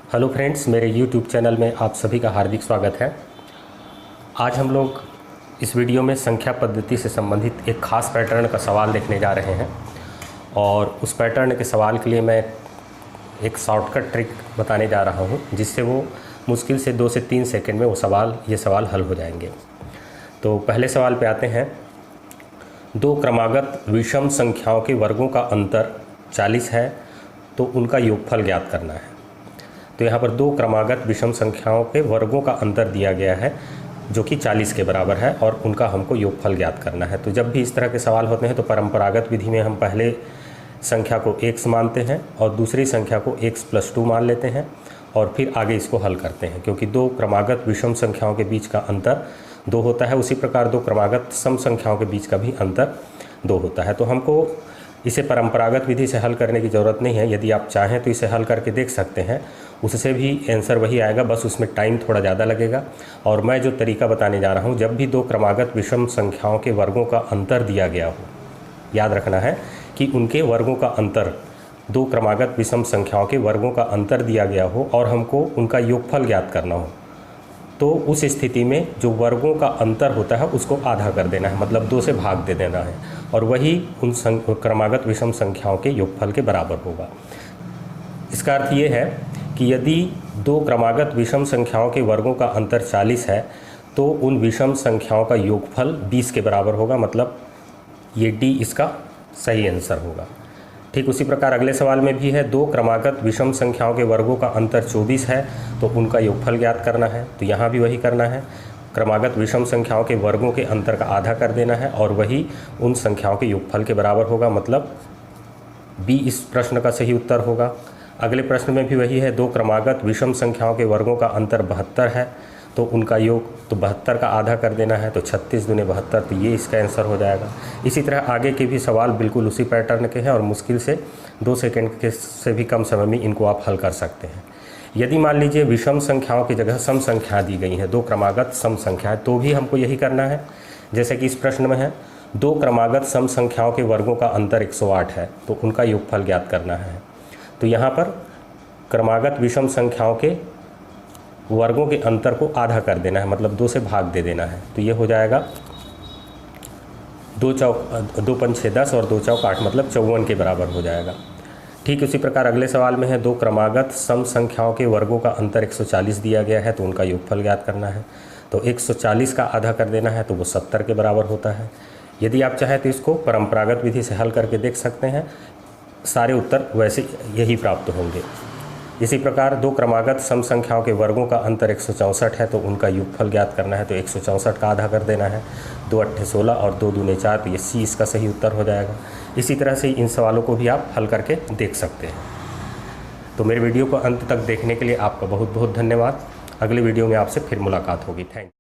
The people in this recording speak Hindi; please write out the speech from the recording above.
हेलो फ्रेंड्स, मेरे यूट्यूब चैनल में आप सभी का हार्दिक स्वागत है। आज हम लोग इस वीडियो में संख्या पद्धति से संबंधित एक ख़ास पैटर्न का सवाल देखने जा रहे हैं और उस पैटर्न के सवाल के लिए मैं एक शॉर्टकट ट्रिक बताने जा रहा हूं, जिससे वो मुश्किल से 2 से 3 सेकंड में ये सवाल हल हो जाएंगे। तो पहले सवाल पे आते हैं। दो क्रमागत विषम संख्याओं के वर्गों का अंतर 40 है, तो उनका योगफल ज्ञात करना है। तो यहाँ पर दो क्रमागत विषम संख्याओं के वर्गों का अंतर दिया गया है जो कि 40 के बराबर है और उनका हमको योगफल ज्ञात करना है। तो जब भी इस तरह के सवाल होते हैं तो परंपरागत विधि में हम पहले संख्या को x मानते हैं और दूसरी संख्या को x+2 मान लेते हैं और फिर आगे इसको हल करते हैं, क्योंकि दो क्रमागत विषम संख्याओं के बीच का अंतर 2 होता है। उसी प्रकार दो क्रमागत सम संख्याओं के बीच का भी अंतर 2 होता है। तो हमको इसे परंपरागत विधि से हल करने की ज़रूरत नहीं है। यदि आप चाहें तो इसे हल करके देख सकते हैं, उससे भी आंसर वही आएगा, बस उसमें टाइम थोड़ा ज़्यादा लगेगा। और मैं जो तरीका बताने जा रहा हूँ, जब भी दो क्रमागत विषम संख्याओं के वर्गों का अंतर दिया गया हो, याद रखना है कि उनके वर्गों का अंतर, दो क्रमागत विषम संख्याओं के वर्गों का अंतर दिया गया हो और हमको उनका योगफल ज्ञात करना हो, तो उस स्थिति में जो वर्गों का अंतर होता है उसको आधा कर देना है, मतलब 2 से भाग दे देना है, और वही उन क्रमागत विषम संख्याओं के योगफल के बराबर होगा। इसका अर्थ ये है कि यदि दो क्रमागत विषम संख्याओं के वर्गों का अंतर 40 है तो उन विषम संख्याओं का योगफल 20 के बराबर होगा, मतलब ये डी इसका सही आंसर होगा। ठीक उसी प्रकार अगले सवाल में भी है, दो क्रमागत विषम संख्याओं के वर्गों का अंतर 24 है तो उनका योगफल ज्ञात करना है। तो यहाँ भी वही करना है, क्रमागत विषम संख्याओं के वर्गों के अंतर का आधा कर देना है और वही उन संख्याओं के योगफल के बराबर होगा, मतलब बी इस प्रश्न का सही उत्तर होगा। अगले प्रश्न में भी वही है, दो क्रमागत विषम संख्याओं के वर्गों का अंतर 72 है तो उनका योग, तो 72 का आधा कर देना है, तो 36 दूने 72, तो ये इसका आंसर हो जाएगा। इसी तरह आगे के भी सवाल बिल्कुल उसी पैटर्न के हैं और मुश्किल से 2 सेकंड के से भी कम समय में इनको आप हल कर सकते हैं। यदि मान लीजिए विषम संख्याओं की जगह सम संख्या दी गई हैं, दो क्रमागत सम संख्या है, तो भी हमको यही करना है। जैसे कि इस प्रश्न में है, दो क्रमागत सम संख्याओं के वर्गों का अंतर 108 है तो उनका योगफल ज्ञात करना है। तो यहाँ पर क्रमागत विषम संख्याओं के वर्गों के अंतर को आधा कर देना है, मतलब 2 से भाग दे देना है। तो ये हो जाएगा 2 पंच 6 10 और 2 चौक 8, मतलब 54 के बराबर हो जाएगा। ठीक उसी प्रकार अगले सवाल में है, दो क्रमागत सम संख्याओं के वर्गों का अंतर 140 दिया गया है तो उनका योगफल ज्ञात करना है। तो 140 का आधा कर देना है तो वो 70 के बराबर होता है। यदि आप चाहें तो इसको परंपरागत विधि से हल करके देख सकते हैं, सारे उत्तर वैसे यही प्राप्त होंगे। इसी प्रकार दो क्रमागत सम संख्याओं के वर्गों का अंतर 164 है तो उनका योगफल ज्ञात करना है। तो 164 का आधा कर देना है, 2 8 16 और 2 दूने 4, तो ये सी इसका सही उत्तर हो जाएगा। इसी तरह से इन सवालों को भी आप हल करके देख सकते हैं। तो मेरे वीडियो को अंत तक देखने के लिए आपका बहुत बहुत धन्यवाद। अगले वीडियो में आपसे फिर मुलाकात होगी। Thank you.